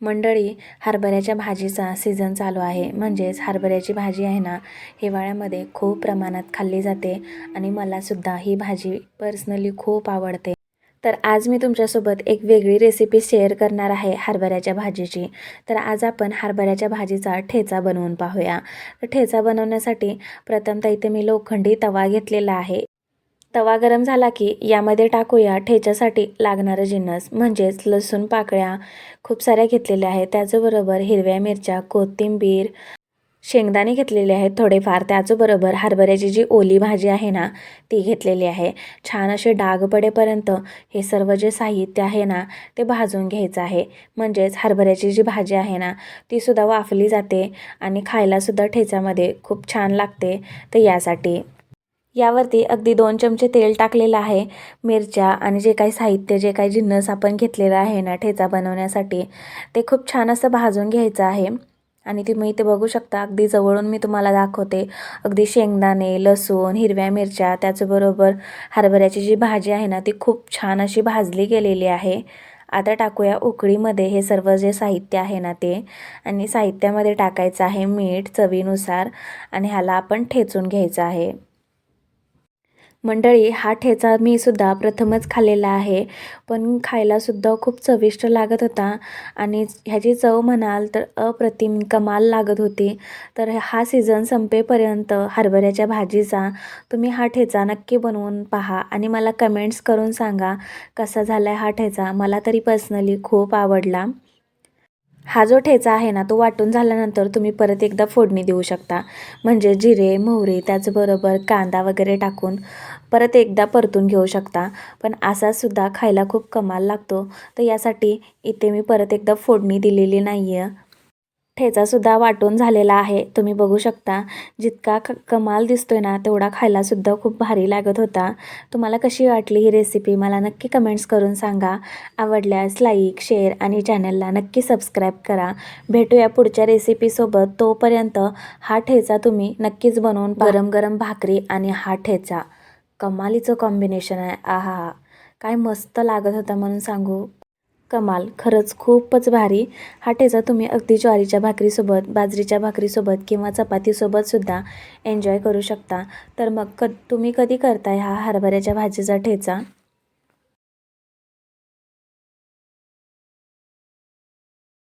मंडळी, हरभऱ्याच्या भाजीचा सीझन चालू आहे. म्हणजेच हरभऱ्याची भाजी आहे ना, हिवाळ्यामध्ये खूप प्रमाणात खाल्ली जाते आणि मलासुद्धा ही भाजी पर्सनली खूप आवडते. तर आज मी तुमच्यासोबत एक वेगळी रेसिपी शेअर करणार आहे हरभऱ्याच्या भाजीची. तर आज आपण हरभऱ्याच्या भाजीचा ठेचा बनवून पाहूया. तर ठेचा बनवण्यासाठी प्रथमतः इथे मी लोखंडी तवा घेतलेला आहे. तवा गरम झाला की यामध्ये टाकूया ठेच्यासाठी लागणारं जिन्नस, म्हणजेच लसूण पाकळ्या खूप साऱ्या घेतलेल्या आहेत. त्याचबरोबर हिरव्या मिरच्या, कोथिंबीर, शेंगदाणे घेतलेले आहेत थोडेफार. त्याचबरोबर हरभऱ्याची जी ओली भाजी आहे ना, ती घेतलेली आहे. छान असे डाग पडेपर्यंत हे सर्व जे साहित्य आहे ना, ते भाजून घ्यायचं आहे. म्हणजेच हरभऱ्याची जी भाजी आहे ना, ती सुद्धा वाफली जाते आणि खायलासुद्धा ठेच्यामध्ये खूप छान लागते. तर यासाठी यावरती अगदी 2 चमचे तेल टाकलेलं आहे. मिरच्या आणि जे काही साहित्य, जे काही जिन्नस आपण घेतलेलं आहे ना ठेचा बनवण्यासाठी, ते खूप छान असं भाजून घ्यायचं आहे. आणि तुम्ही इथे बघू शकता, अगदी जवळून मी तुम्हाला दाखवते. अगदी शेंगदाणे, लसूण, हिरव्या मिरच्या, त्याचबरोबर हरभऱ्याची जी भाजी आहे ना, ती खूप छान अशी भाजली गेलेली आहे. आता टाकूया उकळीमध्ये हे सर्व जे साहित्य आहे ना ते, आणि साहित्यामध्ये टाकायचं आहे मीठ चवीनुसार आणि ह्याला आपण ठेचून घ्यायचं आहे. मंडळी, हा ठेचा मी सुद्धा प्रथमच खाल्लेला आहे, पण खायलासुद्धा खूप चविष्ट लागत होता आणि ह्याची चव म्हणाल तर अप्रतिम कमाल लागत होती. तर हा सीझन संपेपर्यंत हरभऱ्याच्या भाजीचा तुम्ही हा ठेचा नक्की बनवून पहा आणि मला कमेंट्स करून सांगा कसा झाला आहे हा ठेचा. मला तरी पर्सनली खूप आवडला. हा जो ठेचा आहे ना, तो वाटून झाल्यानंतर तुम्ही परत एकदा फोडणी देऊ शकता. म्हणजे जिरे, मोहरी, त्याचबरोबर कांदा वगैरे टाकून परत एकदा परतून घेऊ शकता. पण असासुद्धा खायला खूप कमाल लागतो. तर यासाठी इथे मी परत एकदा फोडणी दिलेली नाही आहे. ठेचासुद्धा वाटून झालेला आहे. तुम्ही बघू शकता, जितका कमाल दिसतोय ना, तेवढा खायलासुद्धा खूप भारी लागत होता. तुम्हाला कशी वाटली ही रेसिपी मला नक्की कमेंट्स करून सांगा. आवडल्यास लाईक, शेअर आणि चॅनलला नक्की सबस्क्राईब करा. भेटूया पुढच्या रेसिपीसोबत. तोपर्यंत हा ठेचा तुम्ही नक्कीच बनवून पहा. गरम गरम भाकरी आणि हा ठेचा कमालीचं कॉम्बिनेशन आहे. आहा, काय मस्त लागत होता म्हणून सांगू. कमाल, खरंच खूपच भारी. हा ठेचा तुम्ही अगदी ज्वारीच्या भाकरीसोबत, बाजरीच्या भाकरीसोबत किंवा चपातीसोबतसुद्धा एन्जॉय करू शकता. तर मग तुम्ही कधी करताय हा हरभऱ्याच्या भाजीचा ठेचा?